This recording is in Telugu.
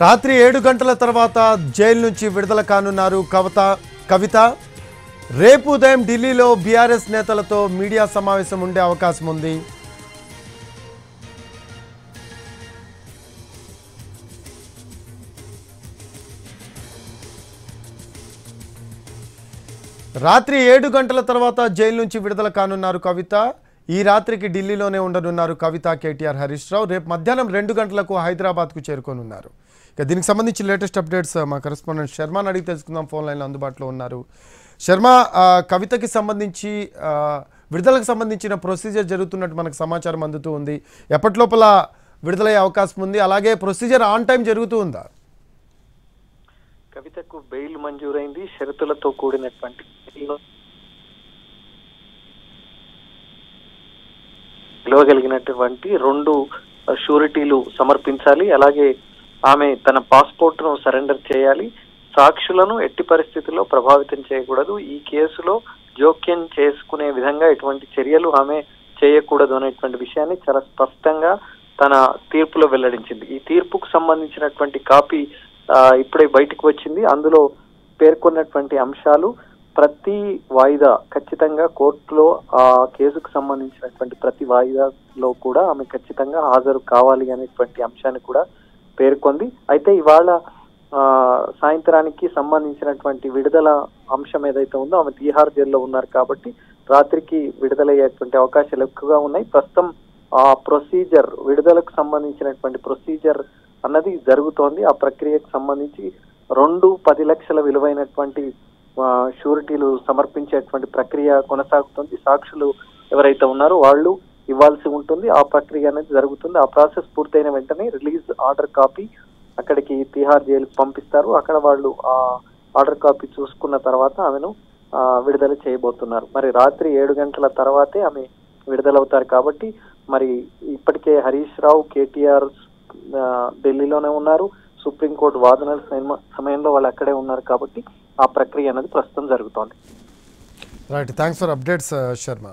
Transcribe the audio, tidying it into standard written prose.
రాత్రి 7 గంటల తర్వాత జైలు నుంచి విడుదల కానున్నారు కవిత. రేపు ఉదయం ఢిల్లీలో బీఆర్ఎస్ నేతలతో మీడియా సమావేశం ఉండే అవకాశం ఉంది. రాత్రి 7 గంటల తర్వాత జైలు నుంచి విడుదల కానున్నారు కవిత. ఈ రాత్రికి ఢిల్లీలోనే ఉండనున్నారు కవిత, కేటీఆర్, హరీష్ రావు. రేపు మధ్యాహ్నం 2 గంటలకు హైదరాబాద్కు చేరుకోనున్నారు. ఇక దీనికి సంబంధించి లేటెస్ట్ అప్డేట్స్ మా కరెస్పాండెంట్ శర్మని అడిగి తెలుసుకుందాం. ఫోన్ లైన్లో అందుబాటులో ఉన్నారు. శర్మ, కవితకి సంబంధించి విడుదలకు సంబంధించిన ప్రొసీజర్ జరుగుతున్నట్టు మనకు సమాచారం అందుతూ ఉంది. ఎప్పటిలోపల విడుదలయ్యే అవకాశం ఉంది? అలాగే ప్రొసీజర్ ఆన్ టైం జరుగుతూ ఉందా? కవితకు బెయిల్ మంజూరైంది. షరతులతో కూడినటువంటి పిలవగలిగినటువంటి 2 షూరిటీలు సమర్పించాలి. అలాగే ఆమె తన పాస్పోర్ట్ ను సరెండర్ చేయాలి. సాక్షులను ఎట్టి పరిస్థితుల్లో ప్రభావితం చేయకూడదు. ఈ కేసులో జోక్యం చేసుకునే విధంగా ఎటువంటి చర్యలు ఆమె చేయకూడదు అనేటువంటి విషయాన్ని చాలా స్పష్టంగా తన తీర్పులో వెల్లడించింది. ఈ తీర్పుకు సంబంధించినటువంటి కాపీ ఇప్పుడే బయటకు వచ్చింది. అందులో పేర్కొన్నటువంటి అంశాలు ప్రతి వాయిదా ఖచ్చితంగా కోర్టులో ఆ కేసుకు సంబంధించినటువంటి ప్రతి వాయిదాలో కూడా ఆమె ఖచ్చితంగా హాజరు కావాలి అనేటువంటి అంశాన్ని కూడా పేర్కొంది. అయితే ఇవాళ సాయంత్రానికి సంబంధించినటువంటి విడుదల అంశం ఏదైతే ఉందో ఆమె తీహార్ జైల్లో ఉన్నారు కాబట్టి రాత్రికి విడుదలయ్యేటువంటి అవకాశాలు ఎక్కువగా ఉన్నాయి. ప్రస్తుతం ఆ ప్రొసీజర్, విడుదలకు సంబంధించినటువంటి ప్రొసీజర్ అన్నది జరుగుతోంది. ఆ ప్రక్రియకు సంబంధించి 10 లక్షల విలువైనటువంటి షూరిటీలు సమర్పించేటువంటి ప్రక్రియ కొనసాగుతుంది. సాక్షులు ఎవరైతే ఉన్నారో వాళ్ళు ఇవ్వాల్సి ఉంటుంది. ఆ ప్రక్రియ అనేది జరుగుతుంది. ఆ ప్రాసెస్ పూర్తయిన వెంటనే రిలీజ్ ఆర్డర్ కాపీ అక్కడికి తిహార్ జైలుకు పంపిస్తారు. అక్కడ వాళ్ళు ఆ ఆర్డర్ కాపీ చూసుకున్న తర్వాత ఆమెను విడుదల చేయబోతున్నారు. మరి రాత్రి 7 గంటల తర్వాతే ఆమె విడుదలవుతారు కాబట్టి మరి ఇప్పటికే హరీష్ రావు, కేటీఆర్ ఢిల్లీలోనే ఉన్నారు. సుప్రీంకోర్టు వాదనల సమయంలో వాళ్ళు అక్కడే ఉన్నారు కాబట్టి ఆ ప్రక్రియ అనేది ప్రస్తుతం జరుగుతోంది. Right, thanks for updates Sharma.